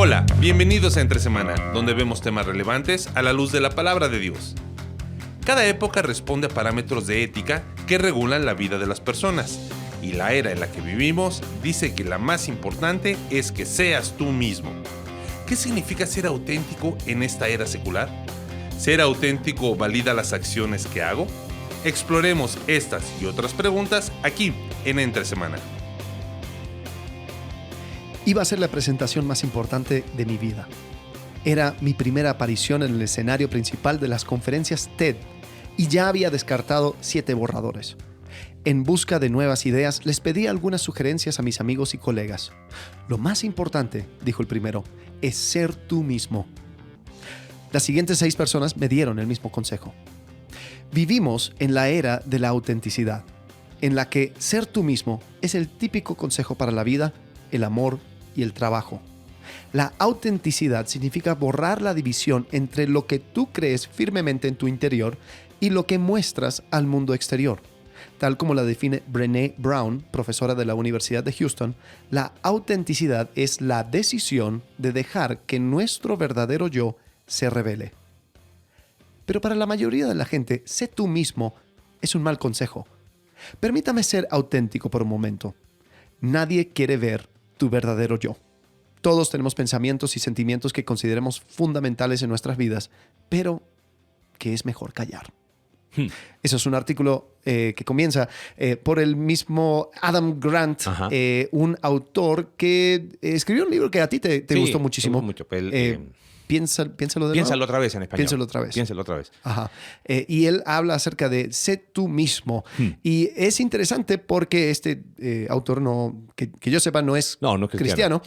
Hola, bienvenidos a Entre Semana, donde vemos temas relevantes a la luz de la palabra de Dios. Cada época responde a parámetros de ética que regulan la vida de las personas, y la era en la que vivimos dice que la más importante es que seas tú mismo. ¿Qué significa ser auténtico en esta era secular? ¿Ser auténtico valida las acciones que hago? Exploremos estas y otras preguntas aquí en Entre Semana. Iba a ser la presentación más importante de mi vida. Era mi primera aparición en el escenario principal de las conferencias TED y ya había descartado 7 borradores. En busca de nuevas ideas, les pedí algunas sugerencias a mis amigos y colegas. Lo más importante, dijo el primero, es ser tú mismo. Las siguientes 6 personas me dieron el mismo consejo. Vivimos en la era de la autenticidad, en la que ser tú mismo es el típico consejo para la vida, el amor y el trabajo. La autenticidad significa borrar la división entre lo que tú crees firmemente en tu interior y lo que muestras al mundo exterior. Tal como la define Brené Brown, profesora de la Universidad de Houston, la autenticidad es la decisión de dejar que nuestro verdadero yo se revele. Pero para la mayoría de la gente, sé tú mismo es un mal consejo. Permítame ser auténtico por un momento. Nadie quiere ver tu verdadero yo. Todos tenemos pensamientos y sentimientos que consideremos fundamentales en nuestras vidas, pero que es mejor callar. Eso es un artículo que comienza por el mismo Adam Grant, un autor que escribió un libro que a ti te gustó muchísimo. Mucho. Piénsalo de nuevo. Piénsalo otra vez en español. Piénsalo otra vez. Ajá. Y él habla acerca de sé tú mismo. Y es interesante porque este autor, que yo sepa, no es cristiano,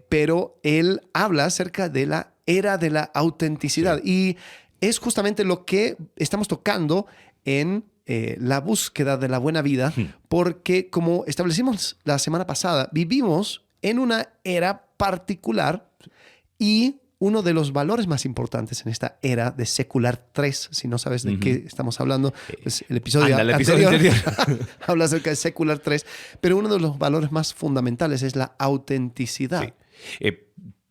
pero él habla acerca de la era de la autenticidad. Sí. Y es justamente lo que estamos tocando en la búsqueda de la buena vida, porque como establecimos la semana pasada, vivimos en una era particular y uno de los valores más importantes en esta era de Secular 3, si no sabes de qué estamos hablando, pues el episodio anterior habla acerca de Secular 3, pero uno de los valores más fundamentales es la autenticidad. Sí.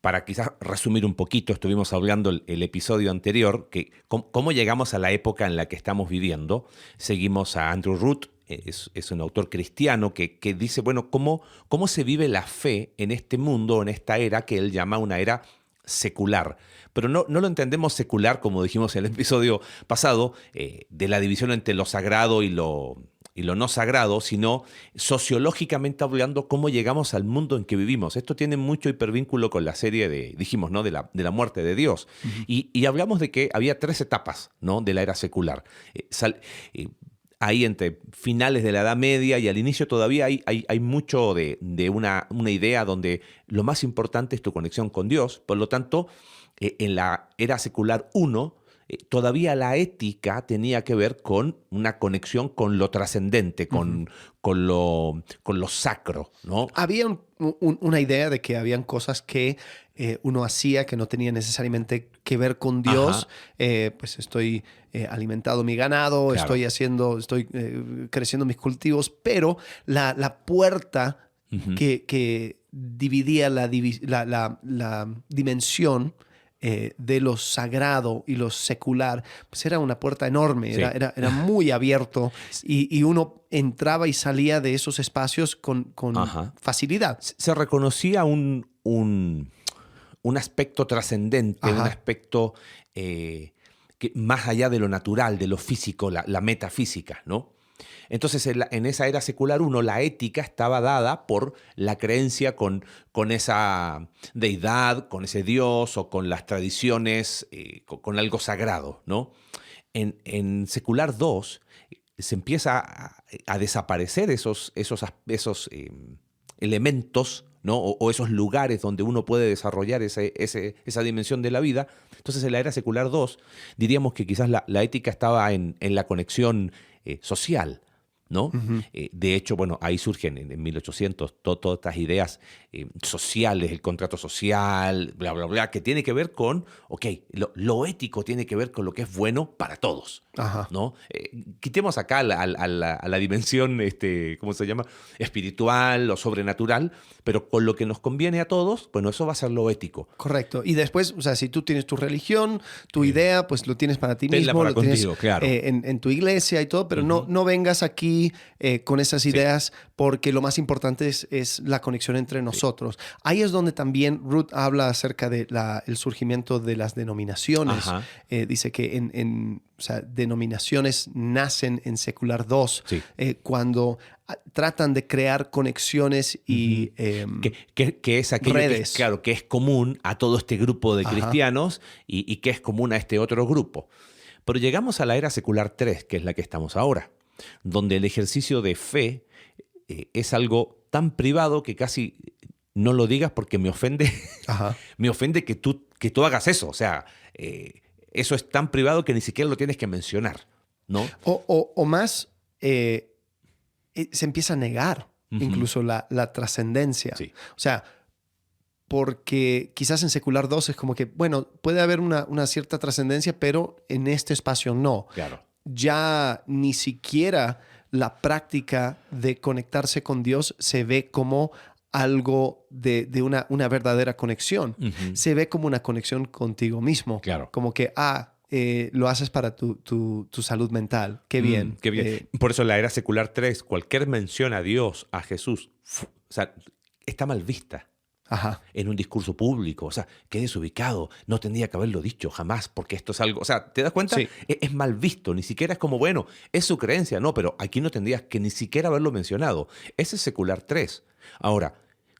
Para quizás resumir un poquito, estuvimos hablando el episodio anterior, que cómo llegamos a la época en la que estamos viviendo. Seguimos a Andrew Root, es un autor cristiano que dice, bueno, ¿cómo se vive la fe en este mundo, en esta era que él llama una era secular? Pero no lo entendemos secular, como dijimos en el episodio pasado, de la división entre lo sagrado y lo no sagrado, sino sociológicamente hablando, cómo llegamos al mundo en que vivimos. Esto tiene mucho hipervínculo con la serie dijimos, ¿no? de la muerte de Dios. Y hablamos de que había 3 etapas, ¿no? de la era secular. Ahí entre finales de la Edad Media y al inicio todavía hay mucho de una idea donde lo más importante es tu conexión con Dios. Por lo tanto, en la era secular 1, todavía la ética tenía que ver con una conexión con lo trascendente, con lo sacro, ¿no? Había una idea de que habían cosas que uno hacía que no tenían necesariamente que ver con Dios. Pues estoy alimentando mi ganado, claro. estoy creciendo mis cultivos, pero la puerta que dividía la dimensión de lo sagrado y lo secular, pues era una puerta enorme, sí. era muy abierto y uno entraba y salía de esos espacios con facilidad. Se reconocía un aspecto trascendente, un aspecto que más allá de lo natural, de lo físico, la metafísica, ¿no? Entonces, en esa era secular 1, la ética estaba dada por la creencia con esa deidad, con ese Dios o con las tradiciones, con algo sagrado, ¿no? En secular 2 se empieza a desaparecer esos elementos, ¿no? o esos lugares donde uno puede desarrollar esa dimensión de la vida. Entonces, en la era secular 2, diríamos que quizás la ética estaba en la conexión social, ¿no? De hecho, bueno, ahí surgen en 1800 todas estas ideas sociales, el contrato social, bla, bla, bla, que tiene que ver con, lo ético tiene que ver con lo que es bueno para todos. Ajá. ¿no? Quitemos acá a la dimensión, ¿cómo se llama? Espiritual o sobrenatural, pero con lo que nos conviene a todos, bueno, eso va a ser lo ético. Correcto. Y después, o sea, si tú tienes tu religión, tu idea, pues lo tienes para ti Tenla mismo, para lo tienes contigo, claro. en tu iglesia y todo, pero no vengas aquí con esas ideas porque lo más importante es la conexión entre nosotros. Ahí es donde también Ruth habla acerca de el surgimiento de las denominaciones. Dice que o sea, denominaciones nacen en Secular II cuando tratan de crear conexiones y que es aquello redes. que es común a todo este grupo de cristianos y que es común a este otro grupo. Pero llegamos a la era secular 3, que es la que estamos ahora, donde el ejercicio de fe es algo tan privado que casi no lo digas porque me ofende. Me ofende que tú hagas eso. O sea, eso es tan privado que ni siquiera lo tienes que mencionar, ¿no? O más, se empieza a negar incluso la trascendencia. Sí. O sea, porque quizás en Secular 2 es como que, bueno, puede haber una cierta trascendencia, pero en este espacio no. Claro. Ya ni siquiera la práctica de conectarse con Dios se ve como algo de una verdadera conexión. Se ve como una conexión contigo mismo. Claro. Como que, lo haces para tu salud mental. Qué bien. Qué bien. Por eso en la era secular 3, cualquier mención a Dios, a Jesús, o sea, está mal vista. En un discurso público. O sea, qué desubicado. No tendría que haberlo dicho jamás, porque esto es algo... O sea, ¿te das cuenta? Sí. Es mal visto. Ni siquiera es como, bueno, es su creencia. No, pero aquí no tendrías que ni siquiera haberlo mencionado. Ese es secular 3. Ahora,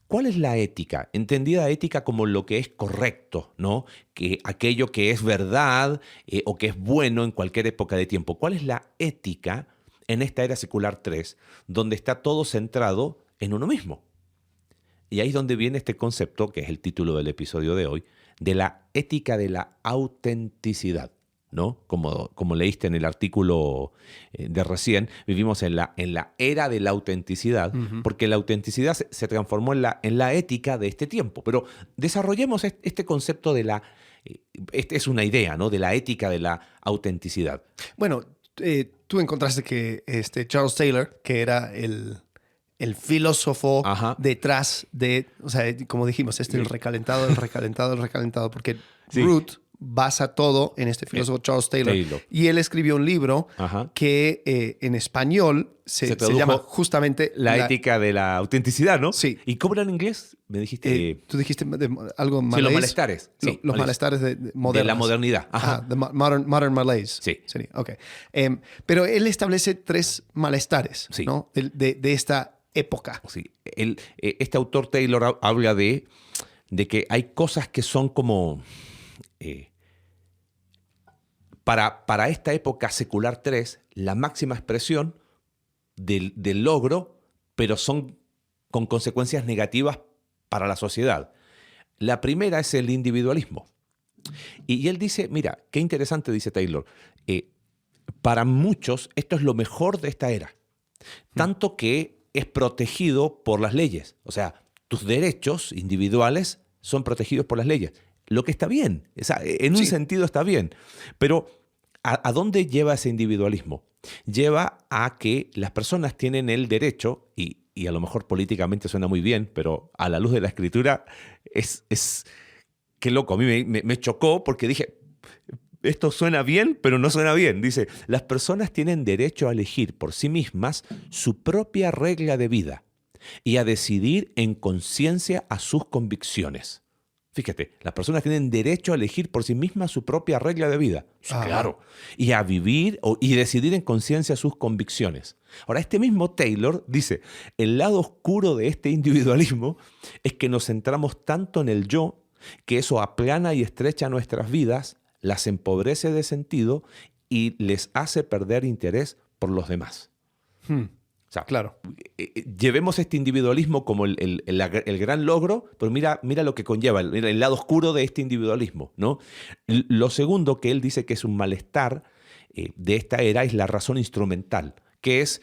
¿cuál es la ética? Entendida ética como lo que es correcto, ¿no? Que aquello que es verdad o que es bueno en cualquier época de tiempo. ¿Cuál es la ética en esta era secular 3, donde está todo centrado en uno mismo? Y ahí es donde viene este concepto, que es el título del episodio de hoy, de la ética de la autenticidad, ¿no? Como leíste en el artículo de recién, vivimos en la era de la autenticidad, porque la autenticidad se transformó en la ética de este tiempo. Pero desarrollemos este concepto de es una idea, ¿no? De la ética de la autenticidad. Bueno, tú encontraste que Charles Taylor, que era el filósofo detrás de, o sea, como dijimos, el recalentado, porque Ruth basa todo en este filósofo Charles Taylor. Y él escribió un libro que en español se llama justamente La ética de la autenticidad, ¿no? Sí. ¿Y cómo era en inglés? Me dijiste... Tú dijiste algo malaise. Sí, los malestares. Sí, los malestares de la modernidad. The modern malaise. Sí. Sería. Okay. Pero él establece 3 malestares, ¿no? de esta época. Sí. Este autor Taylor habla de que hay cosas que son como... Para esta época secular 3, la máxima expresión del logro, pero son con consecuencias negativas para la sociedad. La primera es el individualismo. Y él dice, mira, qué interesante, dice Taylor, para muchos esto es lo mejor de esta era, tanto que es protegido por las leyes. O sea, tus derechos individuales son protegidos por las leyes. Lo que está bien, o sea, en un sentido está bien. Pero ¿a dónde lleva ese individualismo? Lleva a que las personas tienen el derecho, y a lo mejor políticamente suena muy bien, pero a la luz de la Escritura es qué loco. A mí me chocó porque dije, esto suena bien, pero no suena bien. Dice, las personas tienen derecho a elegir por sí mismas su propia regla de vida y a decidir en conciencia a sus convicciones. Fíjate, las personas tienen derecho a elegir por sí mismas su propia regla de vida. Sí, claro. Y a vivir y decidir en conciencia sus convicciones. Ahora, este mismo Taylor dice, el lado oscuro de este individualismo es que nos centramos tanto en el yo que eso aplana y estrecha nuestras vidas, las empobrece de sentido y les hace perder interés por los demás. O sea, claro. Llevemos este individualismo como el gran logro, pero mira lo que conlleva, el lado oscuro de este individualismo, ¿no? Lo segundo que él dice que es un malestar de esta era es la razón instrumental, que es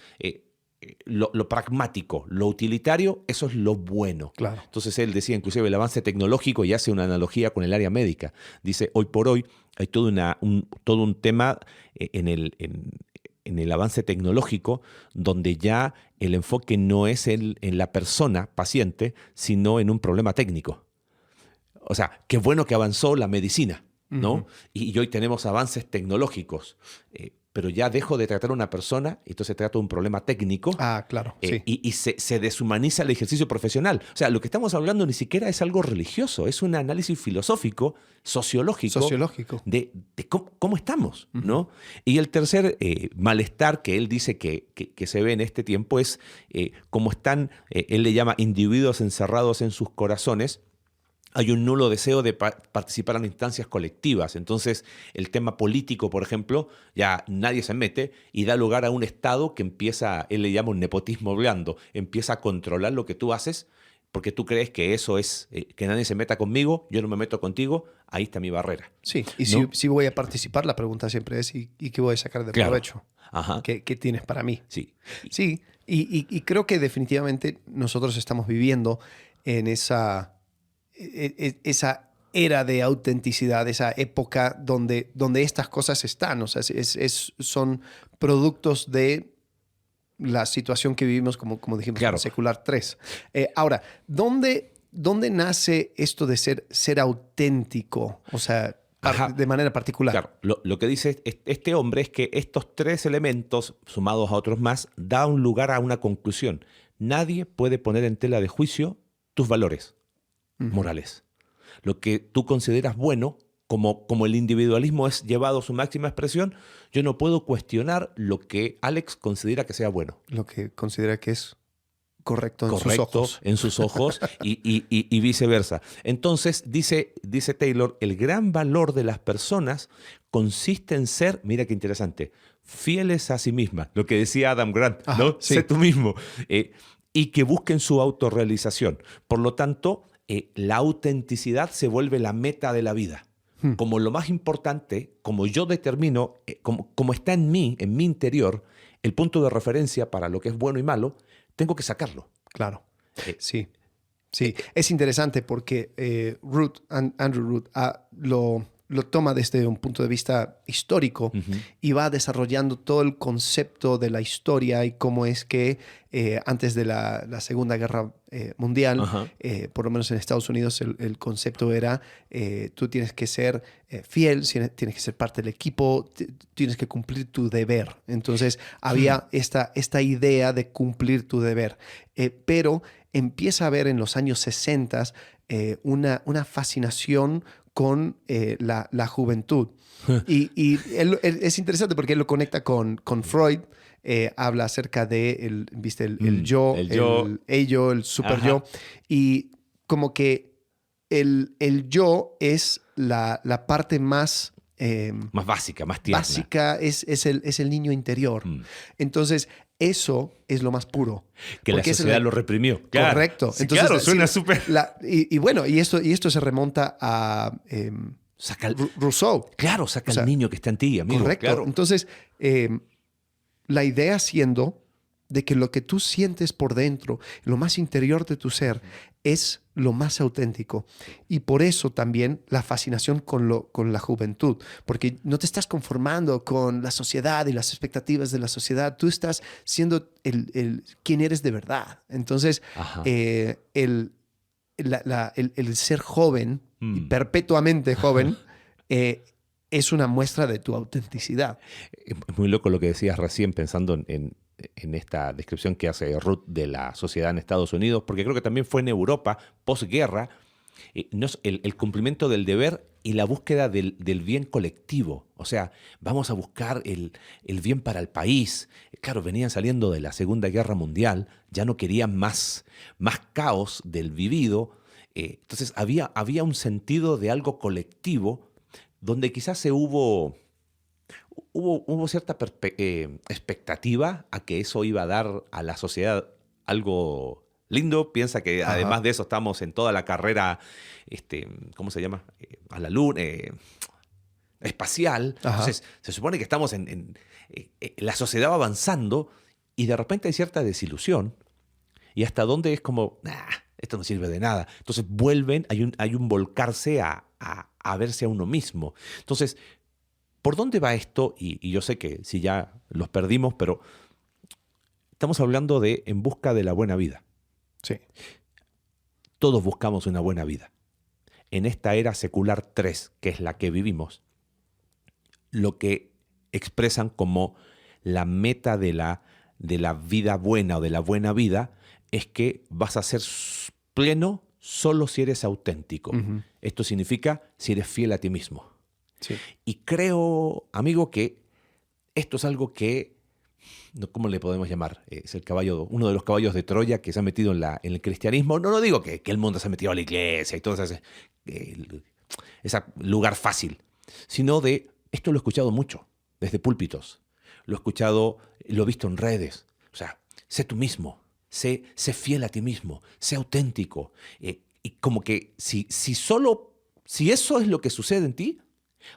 lo pragmático, lo utilitario, eso es lo bueno. Claro. Entonces él decía inclusive el avance tecnológico y hace una analogía con el área médica. Dice, hoy por hoy hay todo un tema en el avance tecnológico donde ya el enfoque no es en la persona paciente, sino en un problema técnico. O sea, qué bueno que avanzó la medicina, ¿no? Ujú. Y hoy tenemos avances tecnológicos, pero ya dejo de tratar a una persona, entonces trato un problema técnico. Ah, claro, sí. Y se deshumaniza el ejercicio profesional. O sea, lo que estamos hablando ni siquiera es algo religioso, es un análisis filosófico, sociológico. De cómo estamos, ¿no? Y el tercer malestar que él dice que se ve en este tiempo es cómo están, él le llama individuos encerrados en sus corazones. Hay un nulo deseo de participar en instancias colectivas. Entonces, el tema político, por ejemplo, ya nadie se mete y da lugar a un Estado que empieza, él le llama un nepotismo blando, empieza a controlar lo que tú haces porque tú crees que eso es, que nadie se meta conmigo, yo no me meto contigo, ahí está mi barrera. Sí, y ¿no? si voy a participar, la pregunta siempre es, ¿y qué voy a sacar de Claro. provecho? Ajá. ¿Qué tienes para mí? Sí. Sí, y creo que definitivamente nosotros estamos viviendo en esa era de autenticidad, esa época donde estas cosas están. O sea, son productos de la situación que vivimos, como dijimos, Claro. en Secular 3. Ahora, ¿dónde nace esto de ser auténtico? O sea, Ajá. de manera particular. Claro, lo que dice este hombre es que estos tres elementos, sumados a otros más, da un lugar a una conclusión. Nadie puede poner en tela de juicio tus valores morales. Lo que tú consideras bueno, como el individualismo es llevado a su máxima expresión, yo no puedo cuestionar lo que Alex considera que sea bueno. Lo que considera que es correcto sus ojos. En sus ojos y viceversa. Entonces, dice Taylor, el gran valor de las personas consiste en ser, mira qué interesante, fieles a sí mismas. Lo que decía Adam Grant, Ajá, ¿no? sí. Sé tú mismo. Y que busquen su autorrealización. Por lo tanto, la autenticidad se vuelve la meta de la vida. Como lo más importante, como yo determino, como está en mi interior, el punto de referencia para lo que es bueno y malo, tengo que sacarlo. Claro. Sí. Es interesante porque Andrew Root lo toma desde un punto de vista histórico y va desarrollando todo el concepto de la historia y cómo es que antes de la Segunda Guerra Mundial, por lo menos en Estados Unidos, el concepto era tú tienes que ser fiel, tienes que ser parte del equipo, tienes que cumplir tu deber. Entonces había esta idea de cumplir tu deber. Pero empieza a haber en los años 60 una fascinación con la juventud. y él es interesante porque él lo conecta con Freud. Habla acerca de el yo, el ello, el super yo. Y como que el yo es la parte más básica, más tierna. Básica, es el niño interior. Entonces, eso es lo más puro. Que la sociedad lo reprimió. Claro. Correcto. Sí, entonces, claro, suena súper... Y bueno, y esto se remonta a Rousseau. Claro, saca el niño que está en ti, amigo. Correcto. Claro. Entonces, la idea siendo de que lo que tú sientes por dentro, lo más interior de tu ser, es lo más auténtico. Y por eso también la fascinación con la juventud, porque no te estás conformando con la sociedad y las expectativas de la sociedad, tú estás siendo quien eres de verdad. Entonces, el ser joven, y perpetuamente joven, es una muestra de tu autenticidad. Es muy loco lo que decías recién pensando en esta descripción que hace Ruth de la sociedad en Estados Unidos, porque creo que también fue en Europa, posguerra, el cumplimiento del deber y la búsqueda del bien colectivo. O sea, vamos a buscar el bien para el país. Claro, venían saliendo de la Segunda Guerra Mundial, ya no querían más caos del vivido. Entonces había un sentido de algo colectivo donde quizás hubo cierta expectativa a que eso iba a dar a la sociedad algo lindo. Piensa que además de eso estamos en toda la carrera, ¿cómo se llama? A la luna, espacial. Entonces se supone que estamos en la sociedad va avanzando Y de repente hay cierta desilusión y hasta dónde es como, nah, esto no sirve de nada. Entonces vuelven, hay un volcarse a verse a uno mismo. Entonces, ¿por dónde va esto? Y yo sé que si ya los perdimos, pero estamos hablando de en busca de la buena vida. Sí. Todos buscamos una buena vida. En esta era secular 3, que es la que vivimos, lo que expresan como la meta de la vida buena o de la buena vida es que vas a ser pleno solo si eres auténtico. Ujú. Esto significa si eres fiel a ti mismo. Sí. Y creo, amigo, que esto es algo que, ¿cómo le podemos llamar? Es el caballo, uno de los caballos de Troya que se ha metido en el cristianismo. No digo que el mundo se ha metido a la iglesia y todo ese lugar fácil, sino de, esto lo he escuchado mucho, desde púlpitos. Lo he escuchado, lo he visto en redes. O sea, sé tú mismo, sé fiel a ti mismo, sé auténtico. Y como que si eso es lo que sucede en ti,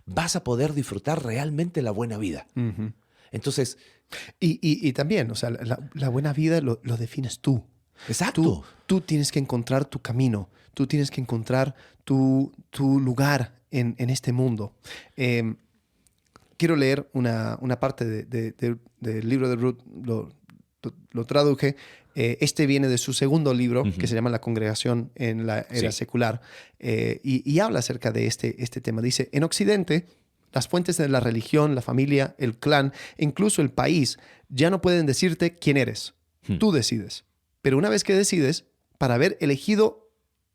vas a poder disfrutar realmente la buena vida. Ujú. Entonces, Y también, o sea, la buena vida lo defines tú. exacto. Tú tienes que encontrar tu camino, tú tienes que encontrar tu lugar en este mundo. Quiero leer una parte del libro de Ruth, lo traduje. Este viene de su segundo libro, que se llama La congregación en la era secular, y habla acerca de este tema. Dice, en Occidente, las fuentes de la religión, la familia, el clan, e incluso el país, ya no pueden decirte quién eres. Tú decides. Pero una vez que decides, para haber elegido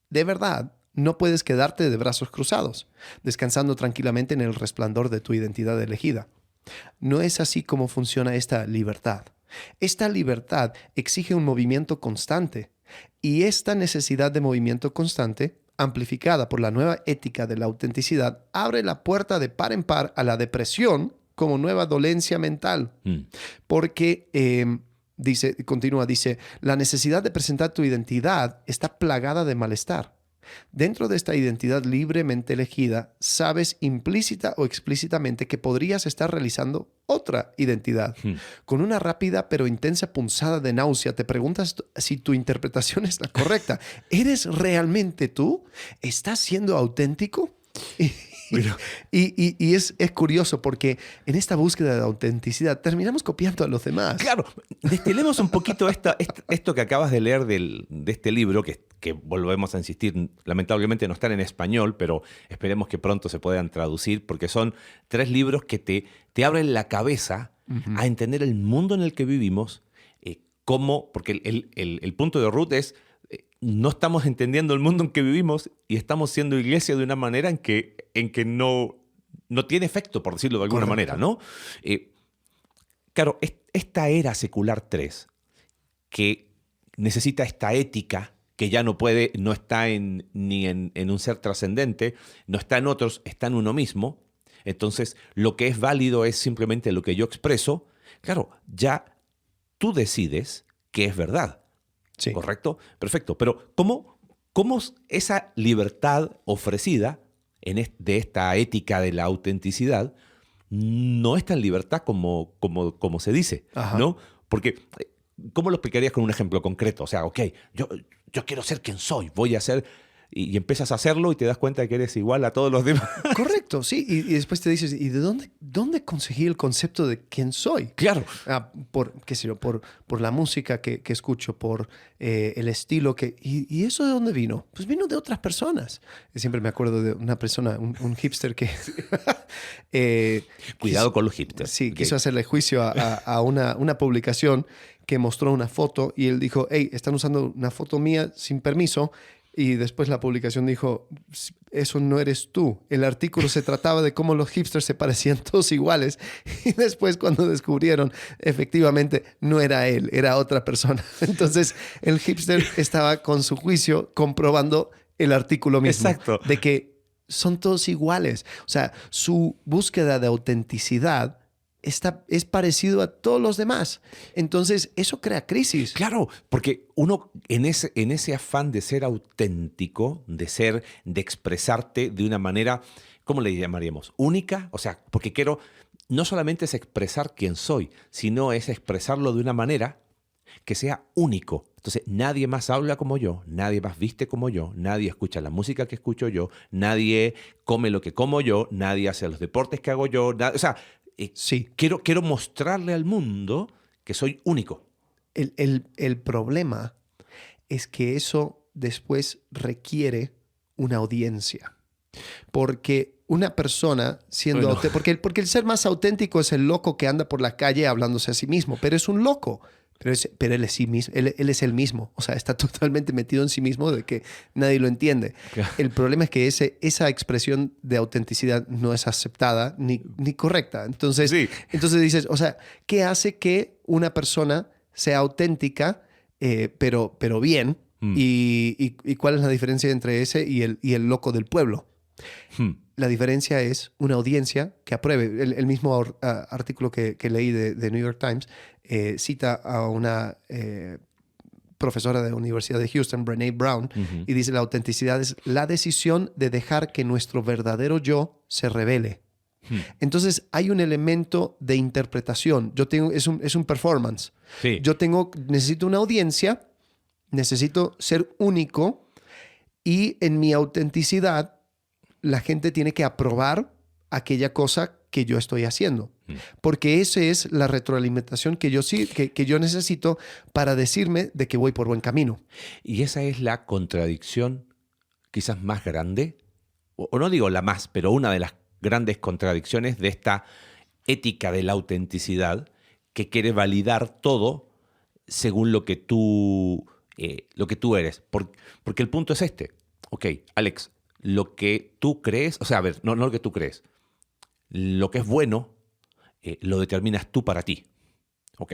de verdad, no puedes quedarte de brazos cruzados, descansando tranquilamente en el resplandor de tu identidad elegida. No es así como funciona esta libertad. Esta libertad exige un movimiento constante, y esta necesidad de movimiento constante, amplificada por la nueva ética de la autenticidad, abre la puerta de par en par a la depresión como nueva dolencia mental. Porque, dice, la necesidad de presentar tu identidad está plagada de malestar. Dentro de esta identidad libremente elegida, sabes implícita o explícitamente que podrías estar realizando otra identidad. Con una rápida pero intensa punzada de náusea, te preguntas si tu interpretación es la correcta. ¿Eres realmente tú? ¿Estás siendo auténtico? Y es curioso porque en esta búsqueda de autenticidad terminamos copiando a los demás. Claro, destilemos un poquito esto que acabas de leer de este libro, que volvemos a insistir, lamentablemente no están en español, pero esperemos que pronto se puedan traducir, porque son 3 libros que te abren la cabeza a entender el mundo en el que vivimos, porque el punto de Ruth es, no estamos entendiendo el mundo en que vivimos y estamos siendo iglesia de una manera en que no tiene efecto, por decirlo de alguna manera, ¿no? Claro, esta era secular 3, que necesita esta ética que ya no está ni en un ser trascendente, no está en otros, está en uno mismo. Entonces, lo que es válido es simplemente lo que yo expreso. Claro, ya tú decides qué es verdad. Sí. ¿Correcto? Perfecto. Pero ¿cómo esa libertad ofrecida de esta ética de la autenticidad no es tan libertad como se dice? Ajá. ¿No? Porque, ¿cómo lo explicarías con un ejemplo concreto? O sea, ok, yo quiero ser quien soy, voy a ser... Y empiezas a hacerlo y te das cuenta de que eres igual a todos los demás. Correcto, sí. Y después te dices, ¿y de dónde conseguí el concepto de quién soy? Claro. Qué sé yo, por la música que escucho, por el estilo que... ¿Y eso de dónde vino? Pues vino de otras personas. Siempre me acuerdo de una persona, un hipster que... Cuidado con los hipsters. Sí, Okay. quiso hacerle juicio a una publicación que mostró una foto y él dijo, hey, están usando una foto mía sin permiso. Y después la publicación dijo, eso no eres tú. El artículo se trataba de cómo los hipsters se parecían todos iguales. Y después cuando descubrieron, efectivamente, no era él, era otra persona. Entonces el hipster estaba con su juicio comprobando el artículo mismo. Exacto. De que son todos iguales. O sea, su búsqueda de autenticidad es parecido a todos los demás. Entonces, eso crea crisis. Claro, porque uno en ese afán de ser auténtico, de expresarte de una manera, ¿cómo le llamaríamos? Única. O sea, porque no solamente es expresar quién soy, sino es expresarlo de una manera que sea único. Entonces, nadie más habla como yo, nadie más viste como yo, nadie escucha la música que escucho yo, nadie come lo que como yo, nadie hace los deportes que hago yo. O sea, Sí. quiero mostrarle al mundo que soy único. El problema es que eso después requiere una audiencia. Porque una persona siendo... Bueno. Porque el ser más auténtico es el loco que anda por la calle hablándose a sí mismo, pero es un loco. Pero él es sí mismo, él es el mismo. O sea, está totalmente metido en sí mismo de que nadie lo entiende. Claro. El problema es que esa expresión de autenticidad no es aceptada ni correcta. Entonces, Sí. entonces dices, o sea, ¿qué hace que una persona sea auténtica, pero bien? ¿Y cuál es la diferencia entre ese y el loco del pueblo? La diferencia es una audiencia que apruebe. El mismo artículo que leí de New York Times cita a una profesora de la Universidad de Houston, Brené Brown, y dice: la autenticidad es la decisión de dejar que nuestro verdadero yo se revele. Entonces hay un elemento de interpretación. Es un performance. Sí. Necesito una audiencia, necesito ser único, y en mi autenticidad la gente tiene que aprobar aquella cosa que yo estoy haciendo. Porque esa es la retroalimentación que yo necesito para decirme de que voy por buen camino. Y esa es la contradicción quizás más grande, o no digo la más, pero una de las grandes contradicciones de esta ética de la autenticidad, que quiere validar todo según lo que tú eres. Porque el punto es este. Ok, Alex, lo que tú crees, o sea, a ver, no lo que tú crees, lo que es bueno lo determinas tú para ti. Ok,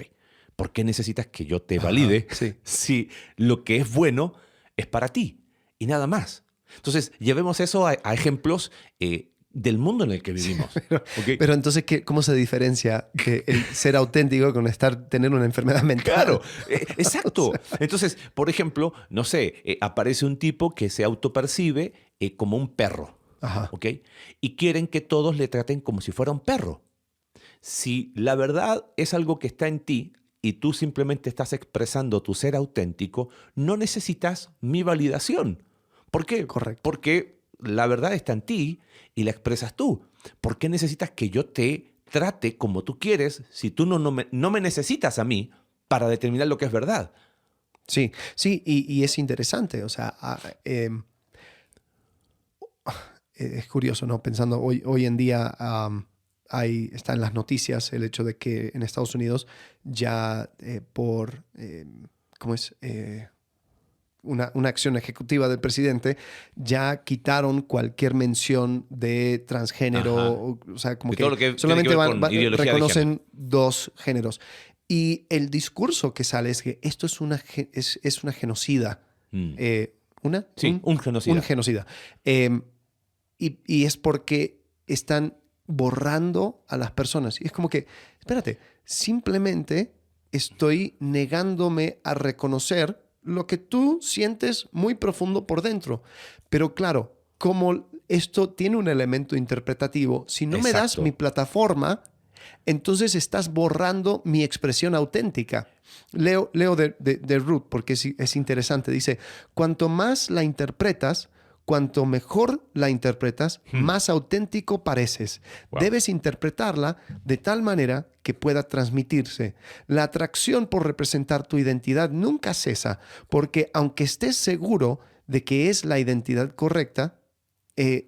¿por qué necesitas que yo te valide sí. si lo que es bueno es para ti y nada más? Entonces, llevemos eso a ejemplos del mundo en el que vivimos. ¿Okay? Pero entonces, ¿cómo se diferencia el ser auténtico con tener una enfermedad mental? Claro, exacto. Entonces, por ejemplo, no sé, aparece un tipo que se autopercibe como un perro. Ajá. ¿Ok? Y quieren que todos le traten como si fuera un perro. Si la verdad es algo que está en ti y tú simplemente estás expresando tu ser auténtico, no necesitas mi validación. ¿Por qué? Correcto. Porque la verdad está en ti y la expresas tú. ¿Por qué necesitas que yo te trate como tú quieres si tú no me necesitas a mí para determinar lo que es verdad? Sí, sí, y es interesante. O sea, es curioso, ¿no? Pensando hoy en día está en las noticias el hecho de que en Estados Unidos ya ¿cómo es? Una acción ejecutiva del presidente, ya quitaron cualquier mención de transgénero. O sea, como de que todo lo que solamente tiene que ver con ideología de reconocen dos géneros. Y el discurso que sale es que esto es una genocida. Un genocida. Un genocida. Y es porque están borrando a las personas. Y es como que, espérate, simplemente estoy negándome a reconocer lo que tú sientes muy profundo por dentro. Pero claro, como esto tiene un elemento interpretativo, si no me das mi plataforma, entonces estás borrando mi expresión auténtica. Leo de Ruth porque es interesante. Dice, cuanto más la interpretas, cuanto mejor la interpretas, más auténtico pareces. Wow. Debes interpretarla de tal manera que pueda transmitirse. La atracción por representar tu identidad nunca cesa, porque aunque estés seguro de que es la identidad correcta,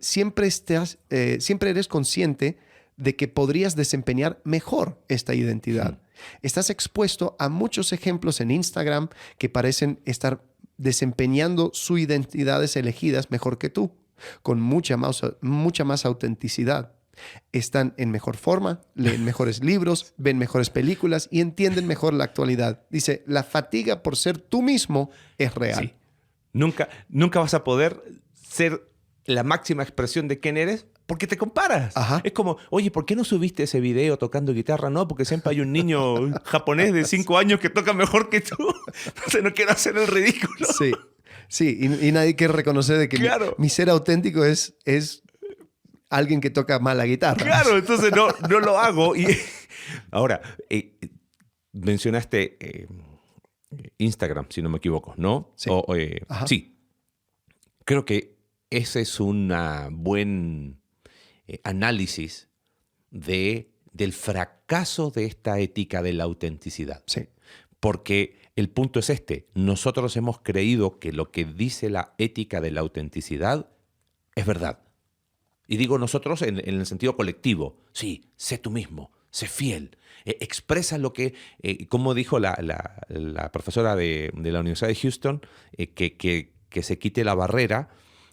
siempre eres consciente de que podrías desempeñar mejor esta identidad. Estás expuesto a muchos ejemplos en Instagram que parecen estar desempeñando sus identidades elegidas mejor que tú, con mucha más autenticidad. Están en mejor forma, leen mejores libros, ven mejores películas y entienden mejor la actualidad. Dice, la fatiga por ser tú mismo es real. Sí. Nunca vas a poder ser la máxima expresión de quién eres porque te comparas. Ajá. Es como, oye, ¿por qué no subiste ese video tocando guitarra? No, porque siempre hay un niño japonés de 5 años que toca mejor que tú. Entonces no quiero hacer el ridículo. Sí, y nadie quiere reconocer de que mi ser auténtico es alguien que toca mal la guitarra. Claro, entonces no lo hago. Y ahora, mencionaste Instagram, si no me equivoco, ¿no? Sí. Sí. Creo que ese es un buen análisis del fracaso de esta ética de la autenticidad. Sí. Porque el punto es este. Nosotros hemos creído que lo que dice la ética de la autenticidad es verdad. Y digo nosotros en el sentido colectivo. Sí, sé tú mismo, sé fiel. Expresa lo que, como dijo la profesora de la Universidad de Houston, que se quite la barrera,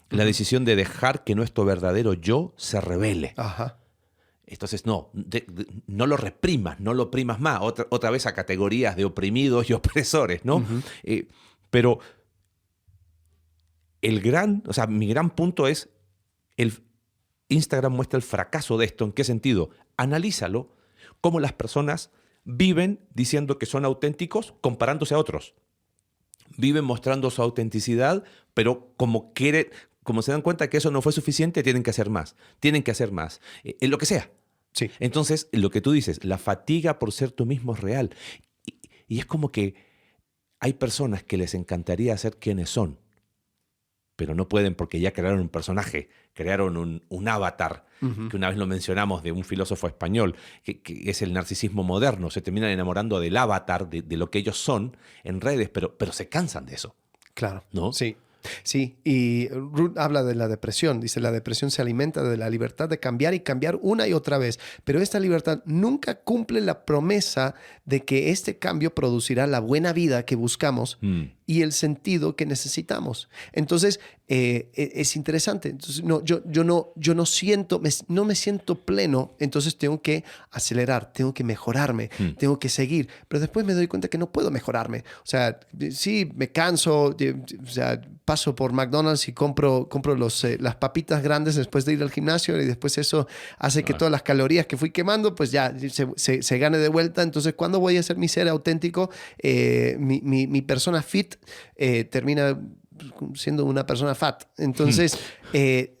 la decisión de dejar que nuestro verdadero yo se revele. Ajá. Entonces, no lo reprimas, no lo oprimas más. Otra vez a categorías de oprimidos y opresores, ¿no? Pero mi gran punto es, Instagram muestra el fracaso de esto. ¿En qué sentido? Analízalo, cómo las personas viven diciendo que son auténticos comparándose a otros. Viven mostrando su autenticidad, pero como se dan cuenta que eso no fue suficiente, tienen que hacer más. Tienen que hacer más. En lo que sea. Sí. Entonces, lo que tú dices, la fatiga por ser tú mismo es real. Y es como que hay personas que les encantaría ser quienes son, pero no pueden porque ya crearon un personaje, crearon un avatar, que una vez lo mencionamos de un filósofo español, que es el narcisismo moderno. Se terminan enamorando del avatar, de lo que ellos son en redes, pero se cansan de eso. Claro. ¿No? Sí. Sí, y Ruth habla de la depresión. Dice, la depresión se alimenta de la libertad de cambiar y cambiar una y otra vez. Pero esta libertad nunca cumple la promesa de que este cambio producirá la buena vida que buscamos y el sentido que necesitamos. Entonces, es interesante. Entonces, yo no me siento pleno, entonces tengo que acelerar, tengo que mejorarme, tengo que seguir. Pero después me doy cuenta que no puedo mejorarme. O sea, sí, me canso, o sea, paso por McDonald's y compro las papitas grandes después de ir al gimnasio y después eso hace que todas las calorías que fui quemando, pues ya se gane de vuelta. Entonces, ¿cuándo voy a ser mi ser auténtico? Mi persona fit termina siendo una persona fat. Entonces,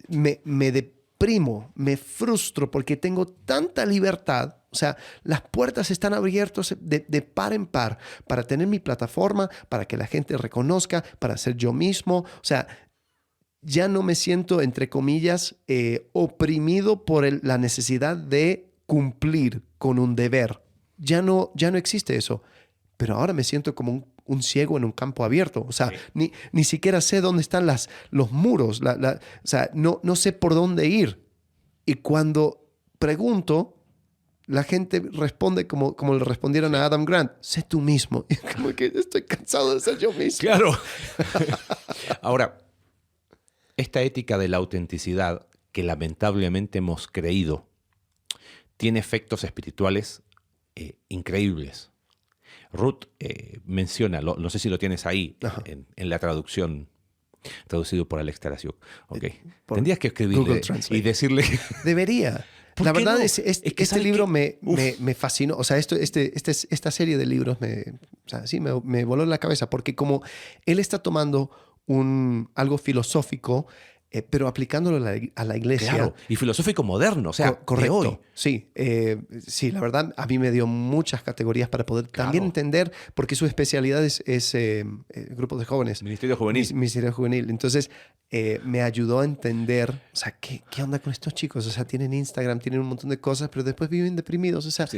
me deprimo, me frustro porque tengo tanta libertad. O sea, las puertas están abiertas de par en par para tener mi plataforma, para que la gente reconozca, para ser yo mismo. O sea, ya no me siento, entre comillas, oprimido por la necesidad de cumplir con un deber. Ya no existe eso. Pero ahora me siento como un ciego en un campo abierto. O sea, sí. ni siquiera sé dónde están los muros. O sea, no sé por dónde ir. Y cuando pregunto, la gente responde como le respondieron a Adam Grant: sé tú mismo. Y como que estoy cansado de ser yo mismo. Claro. Ahora, esta ética de la autenticidad que lamentablemente hemos creído tiene efectos espirituales increíbles. Ruth menciona, no sé si lo tienes ahí en la traducción, traducido por Alex Tarasiuk. Okay. Tendrías que escribirle y decirle... Debería. La verdad no? es que este libro me fascinó. O sea, esta serie de libros me voló la cabeza porque como él está tomando algo filosófico, pero aplicándolo a la iglesia. Claro, y filosófico moderno, o sea, correcto. De hoy. Sí, la verdad, a mí me dio muchas categorías para poder también entender, porque su especialidad es grupos de jóvenes. Ministerio Juvenil. Ministerio Juvenil. Entonces, me ayudó a entender, o sea, ¿qué onda con estos chicos? O sea, tienen Instagram, tienen un montón de cosas, pero después viven deprimidos. O sea,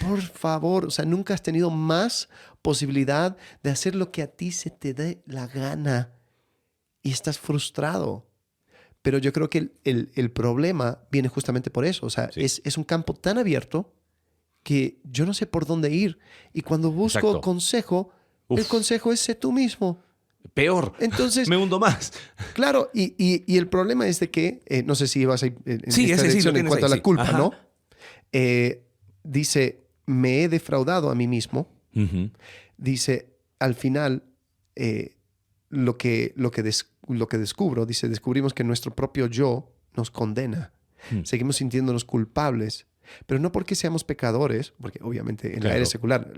por favor, o sea, nunca has tenido más posibilidad de hacer lo que a ti se te dé la gana y estás frustrado. Pero yo creo que el problema viene justamente por eso. O sea, es un campo tan abierto que yo no sé por dónde ir. Y cuando busco consejo, el consejo es sé tú mismo. Peor. Entonces, me hundo más. Claro, y el problema es de que, no sé si vas a ir en esta dirección en cuanto a la culpa, ¿no? Dice, me he defraudado a mí mismo. Dice, al final, lo que descubrimos que nuestro propio yo nos condena. Seguimos sintiéndonos culpables Pero no porque seamos pecadores, porque obviamente en la Claro. era secular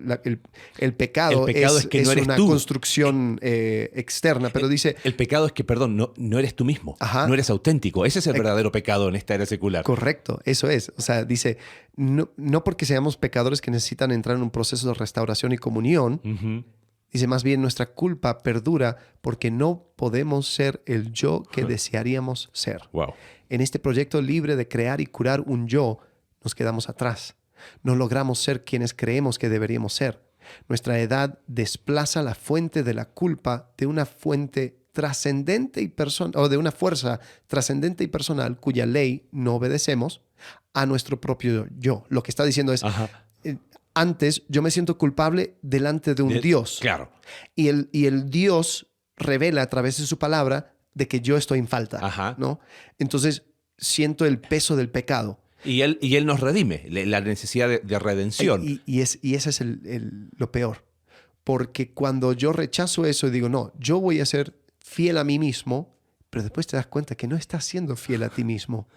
el pecado es que no eres una tú. construcción externa, pero dice, El pecado es que, perdón, no eres tú mismo. Ajá. No eres auténtico. Ese es el verdadero pecado en esta era secular. correcto, eso es. O sea, dice, no porque seamos pecadores que necesitan entrar en un proceso de restauración y comunión, Ujú. dice más bien nuestra culpa perdura porque no podemos ser el yo que desearíamos ser. Wow. En este proyecto libre de crear y curar un yo, nos quedamos atrás. No logramos ser quienes creemos que deberíamos ser. Nuestra edad desplaza la fuente de la culpa de una fuente trascendente y personal, o de una fuerza trascendente y personal cuya ley no obedecemos a nuestro propio yo. Lo que está diciendo es, Ajá. antes yo me siento culpable delante de un Dios. Claro. Y el Dios revela a través de su palabra de que yo estoy en falta. Ajá. ¿No? Entonces siento el peso del pecado. Y él nos redime, la necesidad de redención. Y ese es lo peor. Porque cuando yo rechazo eso y digo, no, yo voy a ser fiel a mí mismo, pero después te das cuenta que no estás siendo fiel a ti mismo.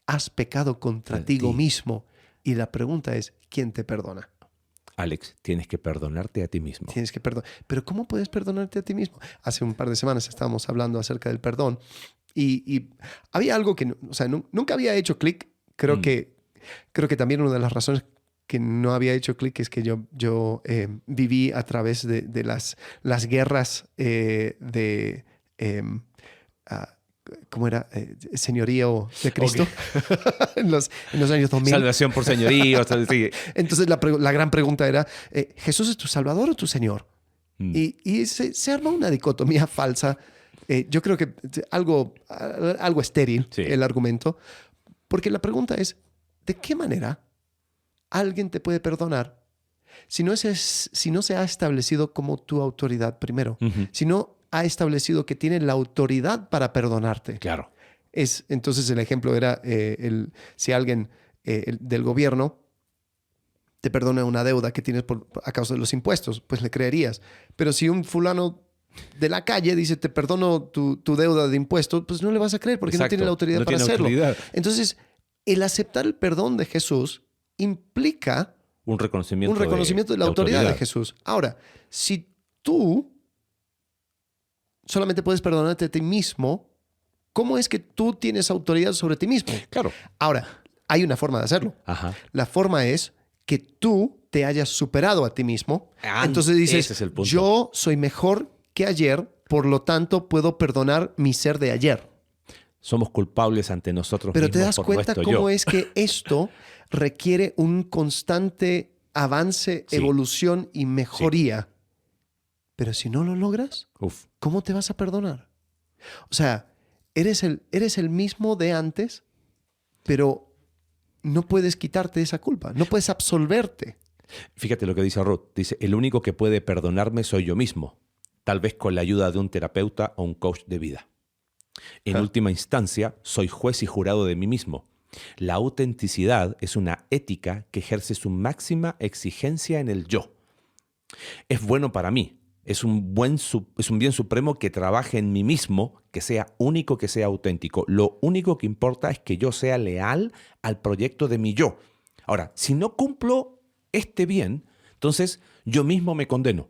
Has pecado contra ti mismo. Y la pregunta es, ¿quién te perdona? Alex, tienes que perdonarte a ti mismo. Tienes que perdonar. Pero ¿cómo puedes perdonarte a ti mismo? Hace un par de semanas estábamos hablando acerca del perdón y había algo que, o sea, nunca había hecho clic. Creo que también una de las razones que no había hecho clic es que yo viví a través de las guerras ¿cómo era? Señorío de Cristo. Okay. en los años 2000. Salvación por señorío. Sí. Entonces la gran pregunta era, ¿Jesús es tu Salvador o tu Señor? Y se armó una dicotomía falsa. Yo creo que algo estéril, Sí. el argumento. Porque la pregunta es, ¿de qué manera alguien te puede perdonar si no se ha establecido como tu autoridad primero? Ujú. Si no ha establecido que tiene la autoridad para perdonarte. Claro. Entonces el ejemplo era si alguien del gobierno te perdona una deuda que tienes a causa de los impuestos, pues le creerías. Pero si un fulano de la calle dice te perdono tu deuda de impuestos, pues no le vas a creer porque no Exacto. tiene la autoridad No para tiene hacerlo. autoridad. Entonces, el aceptar el perdón de Jesús implica Un reconocimiento, de la autoridad de Jesús. Ahora, si tú solamente puedes perdonarte a ti mismo, ¿cómo es que tú tienes autoridad sobre ti mismo? Claro. Ahora, hay una forma de hacerlo. Ajá. La forma es que tú te hayas superado a ti mismo. Ah, Entonces dices, ese es el punto. yo soy mejor que ayer, por lo tanto puedo perdonar mi ser de ayer. Somos culpables ante nosotros Pero mismos. te das por cuenta nuestro cómo yo. es que esto requiere un constante avance, Sí. evolución y mejoría. Pero si no lo logras, Uf. ¿cómo te vas a perdonar? O sea, eres el mismo de antes, pero no puedes quitarte esa culpa, no puedes absolverte. Fíjate lo que dice Ruth. Dice, el único que puede perdonarme soy yo mismo, tal vez con la ayuda de un terapeuta o un coach de vida. En última instancia, soy juez y jurado de mí mismo. La autenticidad es una ética que ejerce su máxima exigencia en el yo. Es bueno para mí. Es un bien supremo que trabaje en mí mismo, que sea único, que sea auténtico. Lo único que importa es que yo sea leal al proyecto de mi yo. Ahora, si no cumplo este bien, entonces yo mismo me condeno.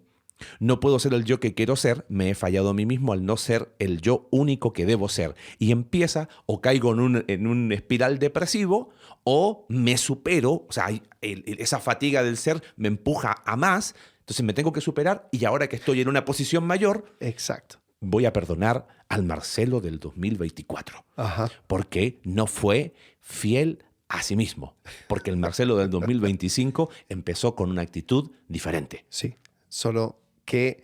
No puedo ser el yo que quiero ser, me he fallado a mí mismo al no ser el yo único que debo ser. Y empieza o caigo en un espiral depresivo o me supero, o sea, esa fatiga del ser me empuja a más, entonces me tengo que superar y ahora que estoy en una posición mayor, Exacto. voy a perdonar al Marcelo del 2024. Ajá. Porque no fue fiel a sí mismo. Porque el Marcelo del 2025 empezó con una actitud diferente. Sí, solo que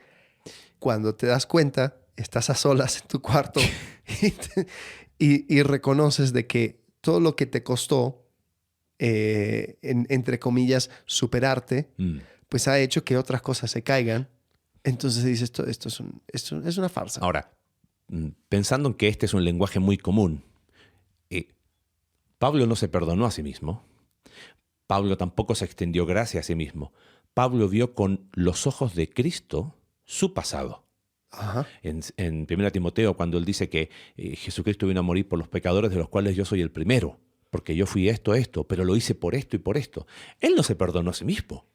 cuando te das cuenta, estás a solas en tu cuarto y reconoces de que todo lo que te costó, entre comillas, superarte, pues ha hecho que otras cosas se caigan. Entonces dices, esto es una farsa. Ahora, pensando en que este es un lenguaje muy común, Pablo no se perdonó a sí mismo. Pablo tampoco se extendió gracia a sí mismo. Pablo vio con los ojos de Cristo su pasado. Ajá. En 1 Timoteo, cuando él dice que Jesucristo vino a morir por los pecadores, de los cuales yo soy el primero. porque yo fui esto, pero lo hice por esto y por esto. Él no se perdonó a sí mismo.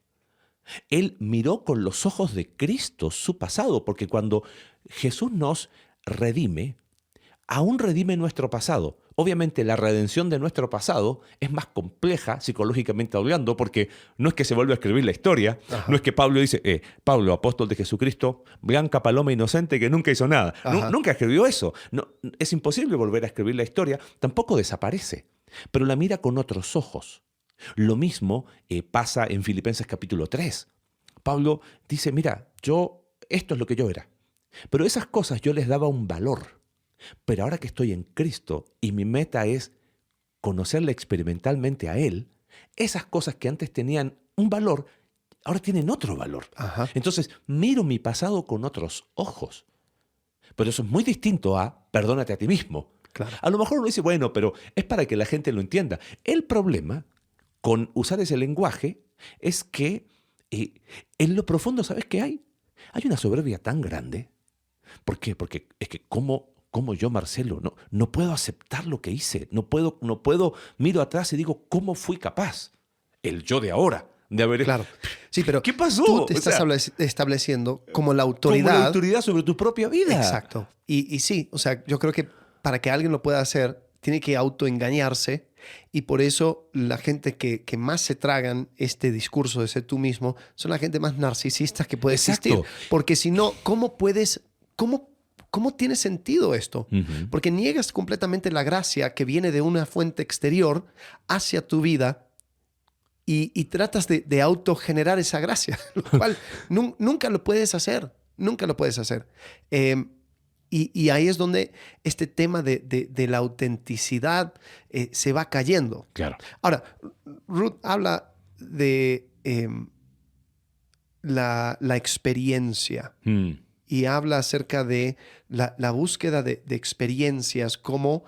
Él miró con los ojos de Cristo su pasado, porque cuando Jesús nos redime, aún redime nuestro pasado. Obviamente la redención de nuestro pasado es más compleja psicológicamente hablando, porque no es que se vuelva a escribir la historia, no es que Pablo dice, Pablo, apóstol de Jesucristo, blanca paloma inocente que nunca hizo nada. Nunca escribió eso. No, es imposible volver a escribir la historia, tampoco desaparece, pero la mira con otros ojos. Lo mismo pasa en Filipenses capítulo 3. Pablo dice, mira, esto es lo que yo era, pero esas cosas yo les daba un valor. Pero ahora que estoy en Cristo y mi meta es conocerle experimentalmente a Él, esas cosas que antes tenían un valor, ahora tienen otro valor. Entonces miro mi pasado con otros ojos. Pero eso es muy distinto a perdónate a ti mismo. Claro. A lo mejor uno dice, bueno, pero es para que la gente lo entienda. El problema con usar ese lenguaje es que en lo profundo, ¿sabes qué hay? Hay una soberbia tan grande. ¿Por qué? Porque es que como yo, Marcelo, no puedo aceptar lo que hice. No puedo, miro atrás y digo, ¿cómo fui capaz? El yo de ahora, de haber... Claro. Sí, pero ¿qué pasó? Tú te estás estableciendo como la autoridad. Como la autoridad sobre tu propia vida. Exacto. Y sí, o sea, yo creo que para que alguien lo pueda hacer, tiene que autoengañarse. Y por eso la gente que más se tragan este discurso de ser tú mismo son la gente más narcisista que puede existir. Porque si no, ¿cómo tiene sentido esto? Uh-huh. Porque niegas completamente la gracia que viene de una fuente exterior hacia tu vida y tratas de autogenerar esa gracia, lo cual nunca lo puedes hacer. Nunca lo puedes hacer. Y ahí es donde este tema de la autenticidad se va cayendo. Claro. Ahora, Ruth habla de la experiencia. Y habla acerca de la búsqueda de experiencias como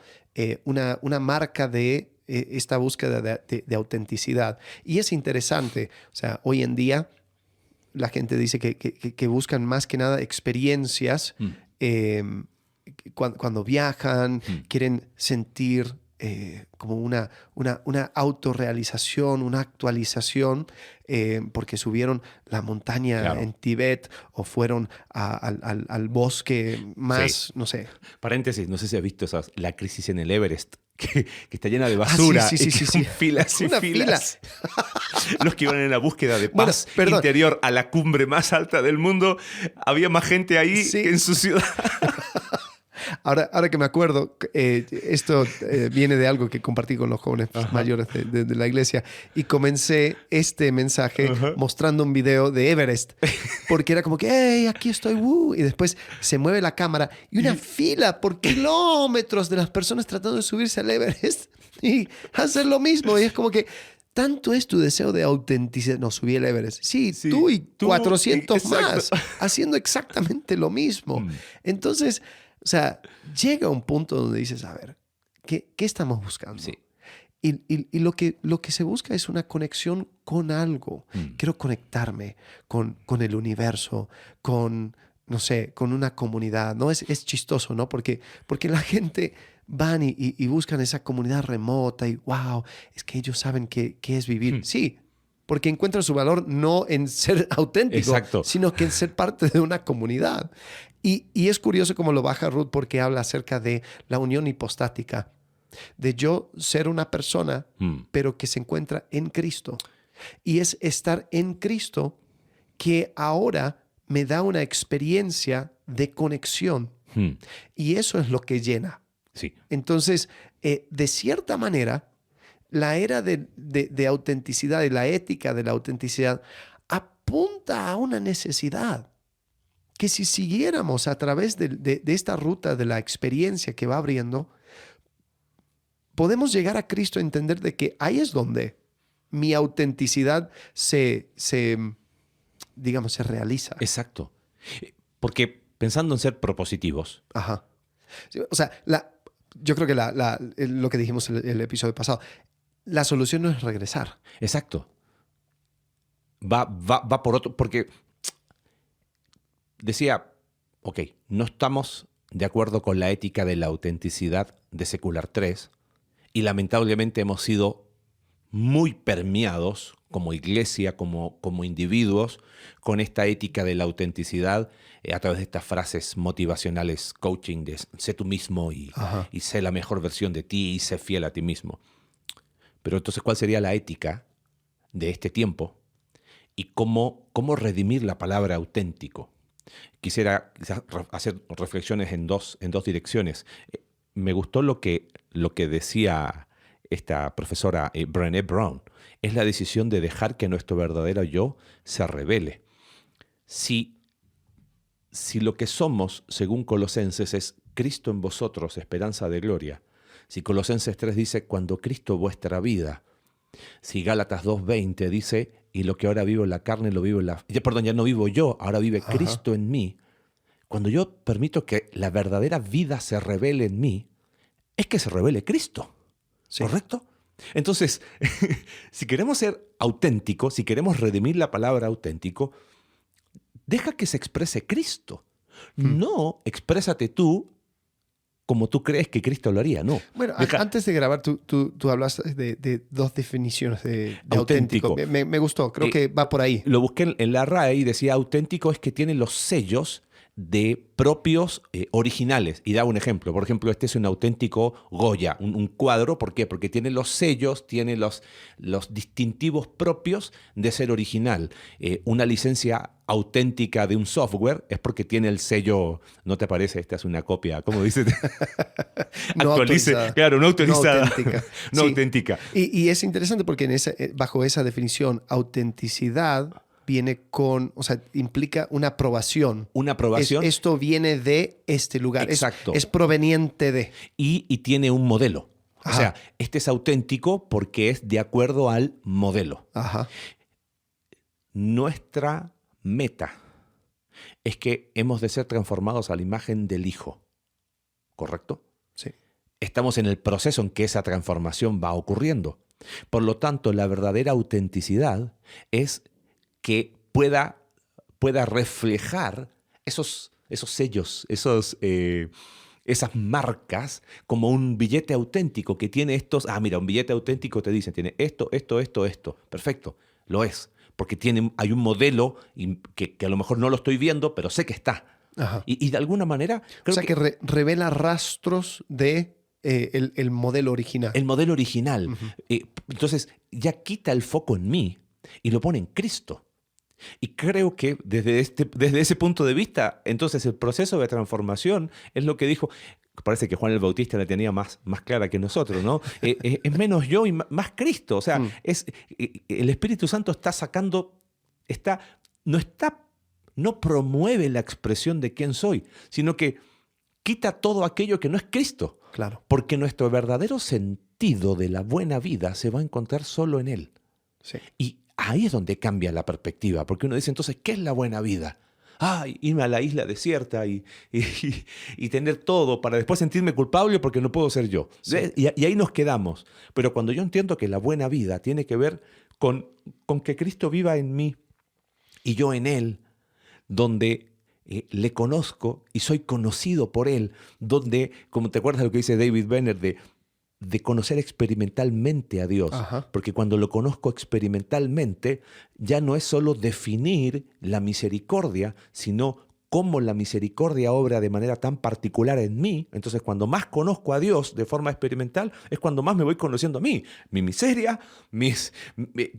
una marca de esta búsqueda de autenticidad. Y es interesante. O sea, hoy en día la gente dice que buscan más que nada experiencias cuando viajan, quieren sentir como una autorrealización, una actualización, porque subieron la montaña en Tíbet o fueron al bosque más, no sé. Paréntesis, no sé si has visto la crisis en el Everest, que está llena de basura. Sí. Filas y una filas. Los que iban en la búsqueda de paz interior a la cumbre más alta del mundo, había más gente ahí que en su ciudad. Ahora que me acuerdo, esto viene de algo que compartí con los jóvenes mayores de la iglesia y comencé este mensaje mostrando un video de Everest porque era como que, hey, aquí estoy, y después se mueve la cámara y una fila por kilómetros de las personas tratando de subirse al Everest y hacer lo mismo. Y es como que tanto es tu deseo de autenticidad. No, subí el Everest. Sí, tú y 400 más haciendo exactamente lo mismo. Entonces, o sea, llega un punto donde dices, a ver, ¿qué estamos buscando? Sí. Y lo que se busca es una conexión con algo. Quiero conectarme con el universo, con, no sé, con una comunidad. ¿No? Es chistoso, ¿no? Porque la gente van y buscan esa comunidad remota y, wow, es que ellos saben qué es vivir. Sí, porque encuentran su valor no en ser auténtico, sino que en ser parte de una comunidad. Y es curioso cómo lo baja Ruth porque habla acerca de la unión hipostática, de yo ser una persona, pero que se encuentra en Cristo. Y es estar en Cristo que ahora me da una experiencia de conexión. Y eso es lo que llena. Sí. Entonces, de cierta manera, la era de autenticidad y la ética de la autenticidad apunta a una necesidad. Que si siguiéramos a través de esta ruta de la experiencia que va abriendo, podemos llegar a Cristo a entender de que ahí es donde mi autenticidad se realiza. Exacto. Porque pensando en ser propositivos. Ajá. O sea, yo creo que lo que dijimos en el episodio pasado, la solución no es regresar. Exacto. Va por otro, porque decía, ok, no estamos de acuerdo con la ética de la autenticidad de Secular 3 Y lamentablemente hemos sido muy permeados como iglesia, como individuos, con esta ética de la autenticidad a través de estas frases motivacionales, coaching, de sé tú mismo y sé la mejor versión de ti y sé fiel a ti mismo. Pero entonces, ¿cuál sería la ética de este tiempo? Y cómo redimir la palabra auténtico. Quisiera quizás hacer reflexiones en dos direcciones. Me gustó lo que decía esta profesora Brené Brown. Es la decisión de dejar que nuestro verdadero yo se revele. Si lo que somos, según Colosenses, es Cristo en vosotros, esperanza de gloria. Si Colosenses 3 dice, cuando Cristo vuestra vida. Si Gálatas 2:20 dice, y lo que ahora vivo en la carne lo vivo en la... Perdón, ya no vivo yo, ahora vive Cristo en mí. Cuando yo permito que la verdadera vida se revele en mí, es que se revele Cristo. Sí. ¿Correcto? Entonces, si queremos ser auténticos, si queremos redimir la palabra auténtico, deja que se exprese Cristo. No exprésate tú como tú crees que Cristo lo haría, no. Bueno, antes de grabar, tú hablaste de dos definiciones de auténtico. Me gustó, creo que va por ahí. Lo busqué en la RAE y decía auténtico es que tiene los sellos de propios originales. Y da un ejemplo. Por ejemplo, este es un auténtico Goya, un cuadro. ¿Por qué? Porque tiene los sellos, tiene los distintivos propios de ser original. Una licencia auténtica de un software es porque tiene el sello, ¿no te parece? Esta es una copia, ¿cómo dices? No autorizada. Claro, no autorizada. No auténtica. No auténtica. Y es interesante porque bajo esa definición, autenticidad viene implica una aprobación. Una aprobación. Esto viene de este lugar. Exacto. Es proveniente de. Y tiene un modelo. O sea, este es auténtico porque es de acuerdo al modelo. Nuestra meta es que hemos de ser transformados a la imagen del Hijo. ¿Correcto? Sí. Estamos en el proceso en que esa transformación va ocurriendo. Por lo tanto, la verdadera autenticidad es que pueda reflejar esos sellos, esas marcas, como un billete auténtico que tiene estos... mira, un billete auténtico te dicen, tiene esto. Perfecto, lo es. Porque hay un modelo que a lo mejor no lo estoy viendo, pero sé que está. Y de alguna manera... Creo que revela rastros de el modelo original. El modelo original. Entonces, ya quita el foco en mí y lo pone en Cristo. Y creo que desde ese punto de vista, entonces el proceso de transformación es lo que dijo, parece que Juan el Bautista la tenía más clara que nosotros, ¿no? Es menos yo y más Cristo. O sea, el Espíritu Santo está sacando, no promueve la expresión de quién soy, sino que quita todo aquello que no es Cristo. Claro. Porque nuestro verdadero sentido de la buena vida se va a encontrar solo en Él. Sí. Y ahí es donde cambia la perspectiva, porque uno dice, entonces, ¿qué es la buena vida? Irme a la isla desierta y tener todo para después sentirme culpable porque no puedo ser yo. Sí. Y ahí nos quedamos. Pero cuando yo entiendo que la buena vida tiene que ver con que Cristo viva en mí y yo en Él, donde le conozco y soy conocido por Él, donde, como te acuerdas de lo que dice David Benner, de conocer experimentalmente a Dios. Porque cuando lo conozco experimentalmente, ya no es solo definir la misericordia, sino cómo la misericordia obra de manera tan particular en mí. Entonces, cuando más conozco a Dios de forma experimental, es cuando más me voy conociendo a mí, mi miseria,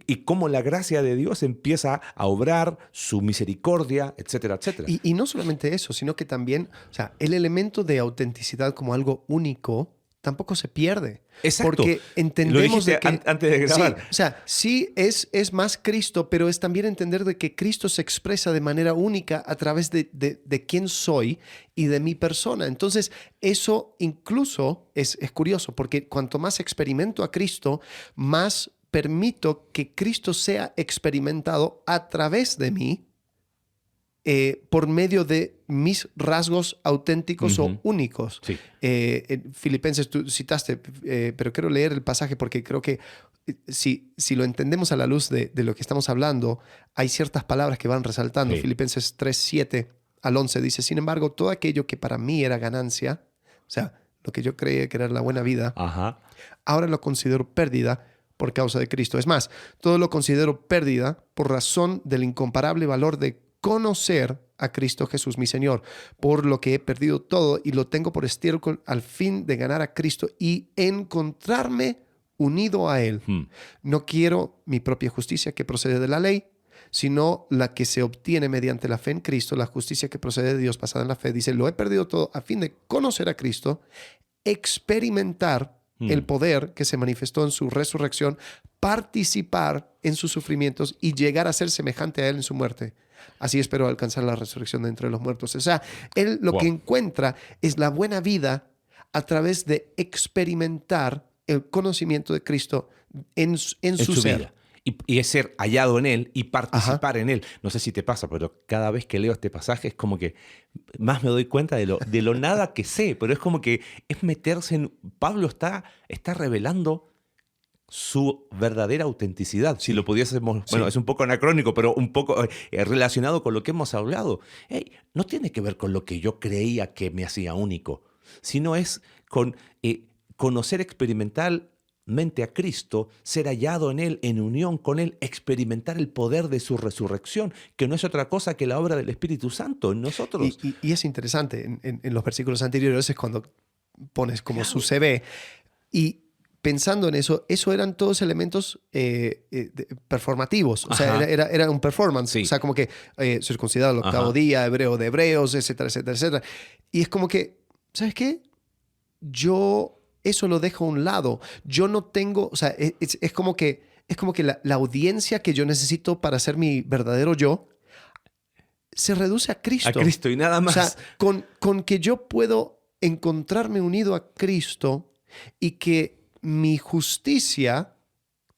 y cómo la gracia de Dios empieza a obrar, su misericordia, etcétera, etcétera. Y no solamente eso, sino que también, el elemento de autenticidad como algo único tampoco se pierde. Exacto. Porque entendemos lo dijiste que antes de grabar. Sí es más Cristo, pero es también entender de que Cristo se expresa de manera única a través de quién soy y de mi persona. Entonces, eso incluso es curioso, porque cuanto más experimento a Cristo, más permito que Cristo sea experimentado a través de mí, por medio de mis rasgos auténticos o únicos. Sí. Filipenses, tú citaste, pero quiero leer el pasaje porque creo que si lo entendemos a la luz de lo que estamos hablando, hay ciertas palabras que van resaltando. Sí. Filipenses 3:7 al 11 dice, sin embargo, todo aquello que para mí era ganancia, o sea, lo que yo creía que era la buena vida, Ajá. ahora lo considero pérdida por causa de Cristo. Es más, todo lo considero pérdida por razón del incomparable valor de conocer a Cristo Jesús, mi Señor, por lo que he perdido todo y lo tengo por estiércol al fin de ganar a Cristo y encontrarme unido a Él. No quiero mi propia justicia que procede de la ley, sino la que se obtiene mediante la fe en Cristo, la justicia que procede de Dios basada en la fe. Dice, lo he perdido todo a fin de conocer a Cristo, experimentar el poder que se manifestó en su resurrección, participar en sus sufrimientos y llegar a ser semejante a Él en su muerte. Así espero alcanzar la resurrección de entre los muertos. O sea, Él lo que encuentra es la buena vida a través de experimentar el conocimiento de Cristo en su ser. Vida. Y es ser hallado en Él y participar en Él. No sé si te pasa, pero cada vez que leo este pasaje es como que más me doy cuenta de lo nada que sé, pero es como que es meterse en... Pablo está revelando su verdadera autenticidad. Si lo pudiésemos... Bueno, es un poco anacrónico, pero un poco relacionado con lo que hemos hablado. Hey, no tiene que ver con lo que yo creía que me hacía único, sino es con conocer experimentalmente a Cristo, ser hallado en Él, en unión con Él, experimentar el poder de su resurrección, que no es otra cosa que la obra del Espíritu Santo en nosotros. Y es interesante, en los versículos anteriores es cuando pones como su CV, y pensando en eso eran todos elementos performativos, o sea, era un performance, Sí. o sea, como que circuncidado al octavo día, hebreo de hebreos, etcétera, etcétera, etcétera. Y es como que, ¿sabes qué? Yo eso lo dejo a un lado. Yo no tengo, o sea, es como que la audiencia que yo necesito para ser mi verdadero yo se reduce a Cristo. A Cristo y nada más. O sea, con que yo puedo encontrarme unido a Cristo y que mi justicia,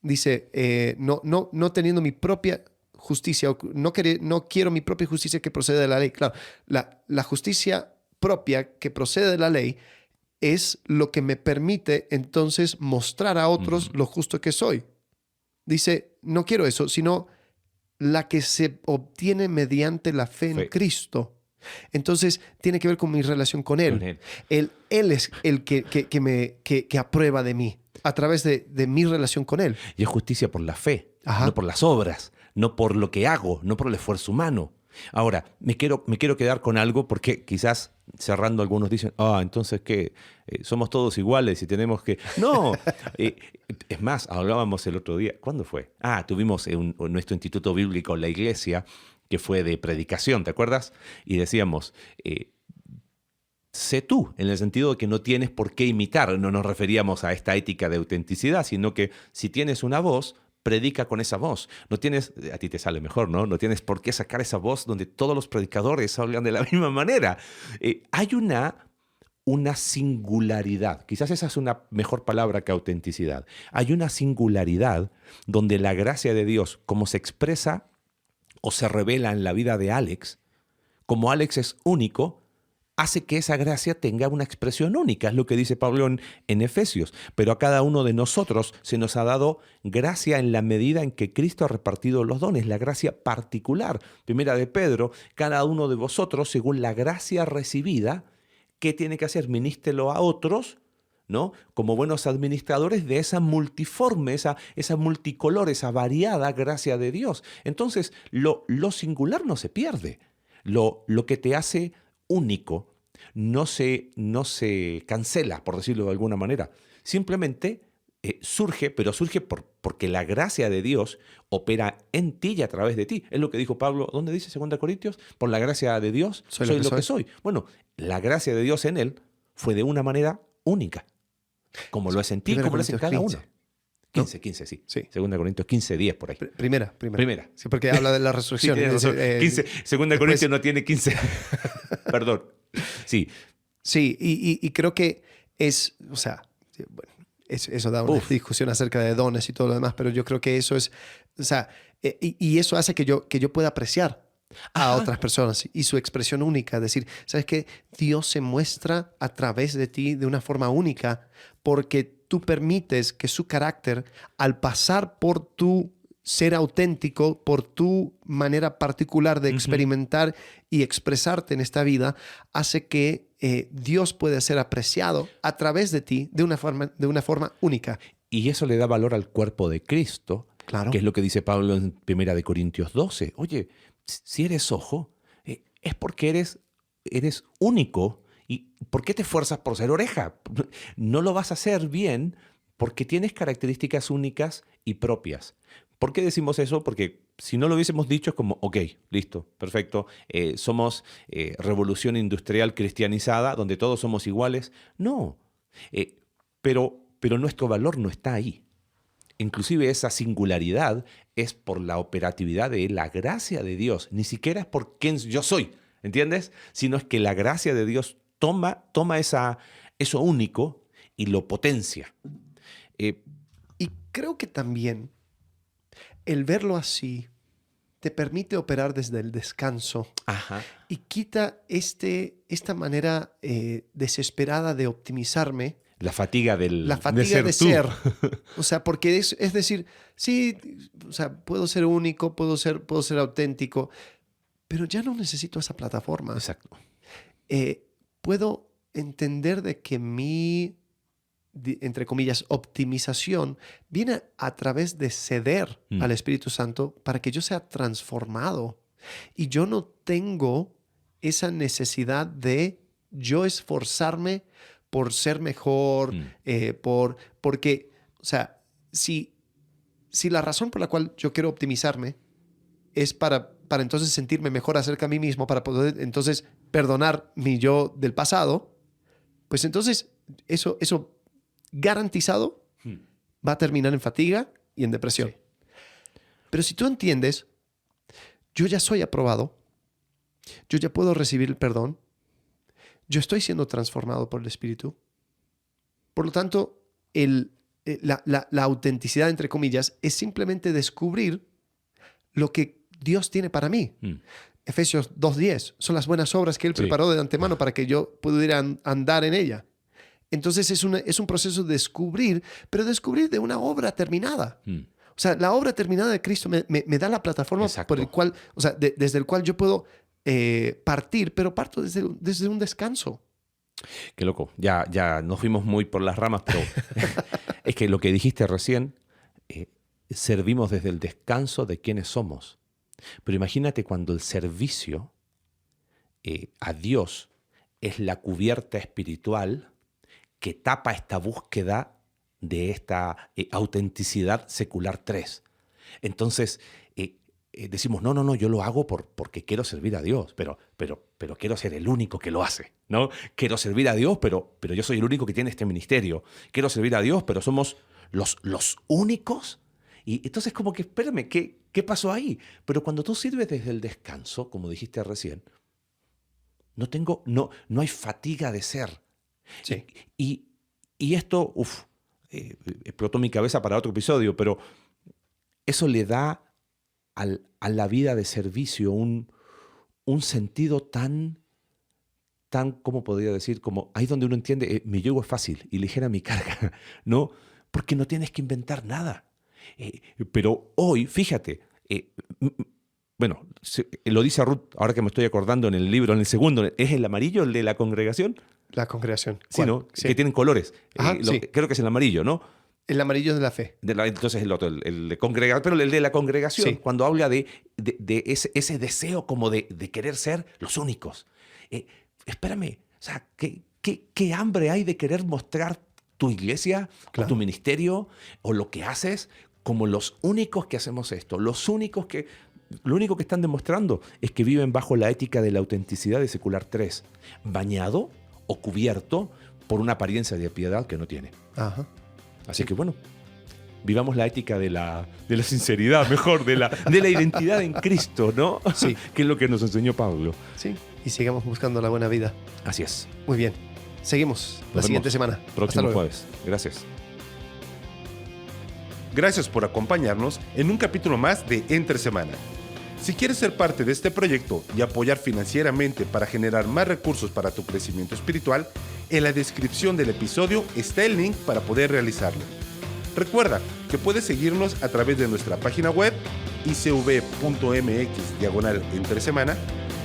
dice, no teniendo mi propia justicia, no quiero mi propia justicia que procede de la ley. Claro, la justicia propia que procede de la ley es lo que me permite entonces mostrar a otros lo justo que soy. Dice, no quiero eso, sino la que se obtiene mediante la fe en Cristo. Entonces, tiene que ver con mi relación con Él. Él es el que aprueba de mí, a través de mi relación con Él. Y es justicia por la fe, no por las obras, no por lo que hago, no por el esfuerzo humano. Ahora, me quiero quedar con algo porque quizás cerrando algunos dicen, entonces ¿qué? Somos todos iguales y tenemos que... No, es más, hablábamos el otro día, ¿cuándo fue? Tuvimos nuestro instituto bíblico, la iglesia, que fue de predicación, ¿te acuerdas? Y decíamos, sé tú, en el sentido de que no tienes por qué imitar, no nos referíamos a esta ética de autenticidad, sino que si tienes una voz, predica con esa voz. No tienes, a ti te sale mejor, ¿no? No tienes por qué sacar esa voz donde todos los predicadores hablan de la misma manera. Hay una singularidad, quizás esa es una mejor palabra que autenticidad. Hay una singularidad donde la gracia de Dios, como se expresa o se revela en la vida de Alex, como Alex es único, hace que esa gracia tenga una expresión única, es lo que dice Pablo en Efesios. Pero a cada uno de nosotros se nos ha dado gracia en la medida en que Cristo ha repartido los dones, la gracia particular. Primera de Pedro, cada uno de vosotros, según la gracia recibida, ¿qué tiene que hacer? Ministrelo a otros, ¿no? Como buenos administradores de esa multiforme, esa multicolor, esa variada gracia de Dios. Entonces, lo singular no se pierde. Lo que te hace único no se cancela, por decirlo de alguna manera. Simplemente surge, pero surge porque la gracia de Dios opera en ti y a través de ti. Es lo que dijo Pablo, ¿dónde dice 2 Corintios? Por la gracia de Dios soy lo que soy. Bueno, la gracia de Dios en él fue de una manera única, como lo es en ti, como lo es en cada uno. 15, sí. 2 Corintios 15, 10 por ahí. Primera. Sí, porque habla de la resurrección. Sí, 2 Corintios no tiene 15. Perdón. Sí. Sí, y creo que es, o sea, bueno, eso da una discusión acerca de dones y todo lo demás, pero yo creo que eso es, o sea, y eso hace que yo pueda apreciar a otras personas y su expresión única. Es decir, ¿sabes qué? Dios se muestra a través de ti de una forma única porque tú permites que su carácter, al pasar por tu ser auténtico, por tu manera particular de experimentar y expresarte en esta vida, hace que Dios puede ser apreciado a través de ti de una forma única. Y eso le da valor al cuerpo de Cristo, Claro. que es lo que dice Pablo en 1 Corintios 12. Oye, si eres ojo, es porque eres único. ¿Y por qué te esfuerzas por ser oreja? No lo vas a hacer bien porque tienes características únicas y propias. ¿Por qué decimos eso? Porque si no lo hubiésemos dicho es como, ok, listo, perfecto, somos revolución industrial cristianizada donde todos somos iguales. No, pero nuestro valor no está ahí. Inclusive esa singularidad es por la operatividad de la gracia de Dios. Ni siquiera es por quién yo soy, ¿entiendes? Sino es que la gracia de Dios toma eso único y lo potencia. Y creo que también el verlo así te permite operar desde el descanso. Ajá. Y quita esta manera desesperada de optimizarme. La fatiga de ser tú. ser. O sea, porque es decir, sí, o sea, puedo ser único, puedo ser auténtico, pero ya no necesito esa plataforma. Exacto. Puedo entender de que mi, entre comillas, optimización viene a través de ceder al Espíritu Santo para que yo sea transformado. Y yo no tengo esa necesidad de yo esforzarme por ser mejor, porque, o sea, si la razón por la cual yo quiero optimizarme es para entonces sentirme mejor acerca de mí mismo, para poder entonces perdonar mi yo del pasado, pues entonces eso garantizado va a terminar en fatiga y en depresión. Sí. Pero si tú entiendes, yo ya soy aprobado, yo ya puedo recibir el perdón, yo estoy siendo transformado por el Espíritu. Por lo tanto, la autenticidad, entre comillas, es simplemente descubrir lo que Dios tiene para mí. Efesios 2:10 son las buenas obras que Él preparó de antemano para que yo pudiera andar en ella. Entonces es un proceso de descubrir, pero descubrir de una obra terminada. O sea, la obra terminada de Cristo me da la plataforma por el cual, o sea, desde el cual yo puedo partir, pero parto desde un descanso. Qué loco. Ya nos fuimos muy por las ramas, pero es que lo que dijiste recién, servimos desde el descanso de quienes somos. Pero imagínate cuando el servicio a Dios es la cubierta espiritual que tapa esta búsqueda de esta autenticidad secular 3. Entonces decimos, no, yo lo hago porque quiero servir a Dios, pero quiero ser el único que lo hace, ¿no? Quiero servir a Dios, pero yo soy el único que tiene este ministerio. Quiero servir a Dios, pero somos los únicos. Y entonces como que, espérame, ¿qué pasó ahí? Pero cuando tú sirves desde el descanso, como dijiste recién, no hay fatiga de ser. Sí. Y esto, explotó mi cabeza para otro episodio, pero eso le da a la vida de servicio un sentido tan, ¿cómo podría decir? Como ahí donde uno entiende, mi yugo es fácil y ligera mi carga, ¿no? Porque no tienes que inventar nada. Pero hoy, fíjate, bueno, lo dice Ruth, ahora que me estoy acordando en el libro, en el segundo, ¿es el amarillo el de la congregación? La congregación. Sí, ¿no? Sí. Que tienen colores. Ajá, sí. Creo que es el amarillo, ¿no? El amarillo de la fe. Entonces el otro, el de congregación, pero el de la congregación, Sí. cuando habla de ese deseo como de querer ser los únicos. Espérame, o sea, ¿qué hambre hay de querer mostrar tu iglesia, Claro, o tu ministerio, o lo que haces como los únicos que hacemos esto? Lo único que están demostrando es que viven bajo la ética de la autenticidad de secular 3, bañado o cubierto por una apariencia de piedad que no tiene. Ajá. Así que bueno, vivamos la ética de la sinceridad, mejor, de la identidad en Cristo, ¿no? Sí. Que es lo que nos enseñó Pablo. Sí. Y sigamos buscando la buena vida. Así es. Muy bien. Seguimos la Nos siguiente vemos semana. Hasta Próximo luego. jueves. Gracias. Gracias por acompañarnos en un capítulo más de Entre Semana. Si quieres ser parte de este proyecto y apoyar financieramente para generar más recursos para tu crecimiento espiritual, en la descripción del episodio está el link para poder realizarlo. Recuerda que puedes seguirnos a través de nuestra página web icv.mx/entresemana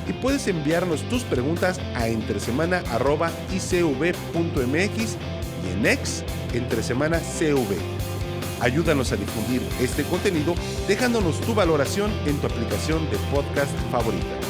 y puedes enviarnos tus preguntas a entresemana@icv.mx y en X, entresemanacv. Ayúdanos a difundir este contenido dejándonos tu valoración en tu aplicación de podcast favorita.